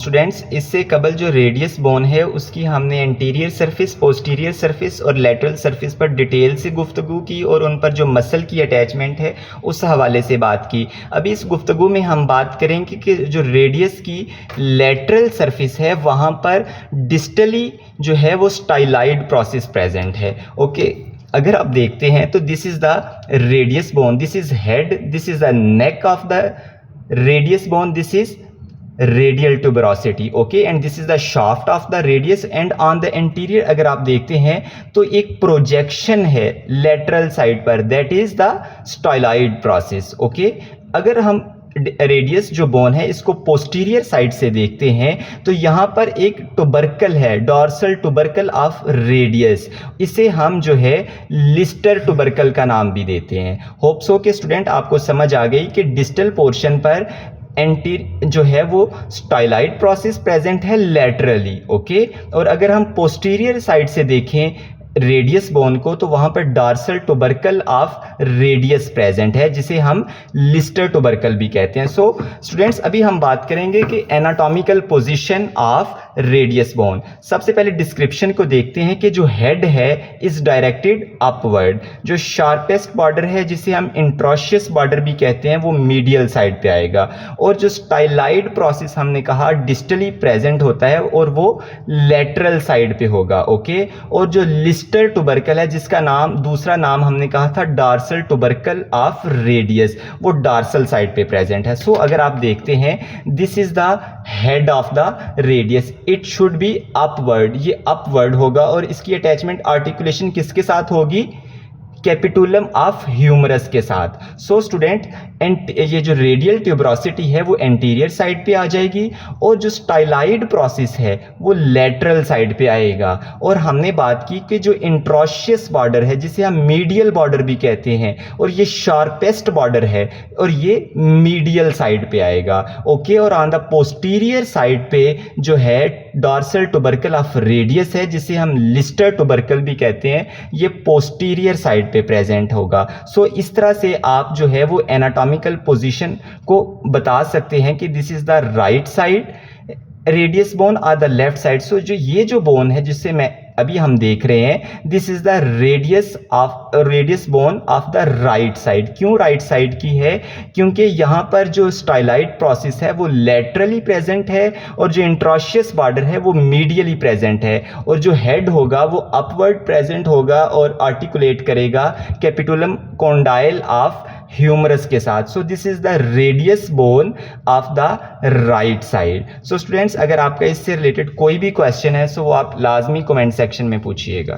Students, इससे कबल जो रेडियस बोन है उसकी हमने एंटीरियर सरफेस, पोस्टीरियर सरफेस और लेटरल सरफेस पर डिटेल से गुफ्तगू की और उन पर जो मसल की अटैचमेंट है उस हवाले से बात की। अभी इस गुफ्तगू में हम बात करेंगे कि जो रेडियस की लेटरल सरफेस है वहाँ पर डिस्टली जो है वो स्टाइलाइड प्रोसेस प्रेजेंट है। ओके, अगर आप देखते हैं तो this is the radius bone, this is head, this is the neck of the radius bone, this is radial tuberosity. Okay, and this is the shaft of the radius and on the interior अगर आप देखते हैं तो एक projection है lateral side पर, that is the styloid process. Okay, अगर हम रेडियस जो बोन है इसको पोस्टीरियर साइड से देखते हैं तो यहाँ पर एक टुबरकल है, डॉर्सल टुबरकल ऑफ रेडियस, इसे हम जो है लिस्टर टुबरकल का नाम भी देते हैं। होप सो के स्टूडेंट आपको समझ आ गई कि डिस्टल पोर्शन पर जो है वो स्टाइलाइड प्रोसेस प्रेजेंट है लेटरली। ओके, और अगर हम पोस्टीरियर साइड से देखें रेडियस बोन को तो वहां पर डार्सल टुबरकल ऑफ रेडियस प्रेजेंट है जिसे हम लिस्टर टुबरकल भी कहते हैं। सो स्टूडेंट्स, अभी हम बात करेंगे कि anatomical position of radius bone. सबसे पहले डिस्क्रिप्शन को देखते हैं कि जो हेड है इज डायरेक्टेड अपवर्ड, जो शार्पेस्ट बॉर्डर है जिसे हम इंट्रोशियस बॉर्डर भी कहते हैं वो मीडियल साइड पे आएगा, और जो स्टाइलाइड प्रोसेस हमने कहा डिस्टली प्रेजेंट होता है और वो लेटरल साइड पे होगा। ओके, और जो लिस्टर टुबरकल है जिसका नाम दूसरा नाम हमने कहा था डार्सल टुबरकल ऑफ रेडियस, वो डार्सल साइड पे प्रेजेंट है। सो अगर आप देखते हैं this is the head of the radius, it should be upward, ये अपवर्ड होगा और इसकी अटैचमेंट आर्टिकुलेशन किसके साथ होगी? कैपिटुलम ऑफ ह्यूमरस के साथ। सो स्टूडेंट, ये जो रेडियल ट्यूबरोसिटी है वो एंटीरियर साइड पे आ जाएगी और जो स्टाइलाइड प्रोसेस है वो लेटरल साइड पे आएगा। और हमने बात की कि जो इंट्रोशियस बॉर्डर है जिसे हम मीडियल बॉर्डर भी कहते हैं और ये शार्पेस्ट बॉर्डर है और ये मीडियल साइड पे आएगा। ओके, और ऑन द पोस्टीरियर साइड पे जो है डॉर्सल टुबरकल ऑफ रेडियस है जिसे हम लिस्टर टुबरकल भी कहते हैं, ये पोस्टीरियर साइड पे प्रेजेंट होगा। सो इस तरह से आप जो है वो एनाटॉमिकल पोजीशन को बता सकते हैं कि this is the right side radius bone और द लेफ्ट साइड। सो जो ये जो बोन है जिससे मैं अभी हम देख रहे हैं this is the radius bone of the right side. क्यों राइट साइड की है? क्योंकि यहाँ पर जो स्टाइलाइड प्रोसेस है वो लेटरली प्रेजेंट है और जो इंट्रोशियस बॉर्डर है वो मीडियली प्रेजेंट है, और जो हेड होगा वो अपवर्ड प्रेजेंट होगा और आर्टिकुलेट करेगा कैपिटुलम कॉन्डाइल ऑफ ह्यूमरस के साथ। So this is the radius bone of the right side. So students, अगर आपका इससे रिलेटेड कोई भी क्वेश्चन है सो वो आप लाजमी कमेंट सेक्शन में पूछिएगा।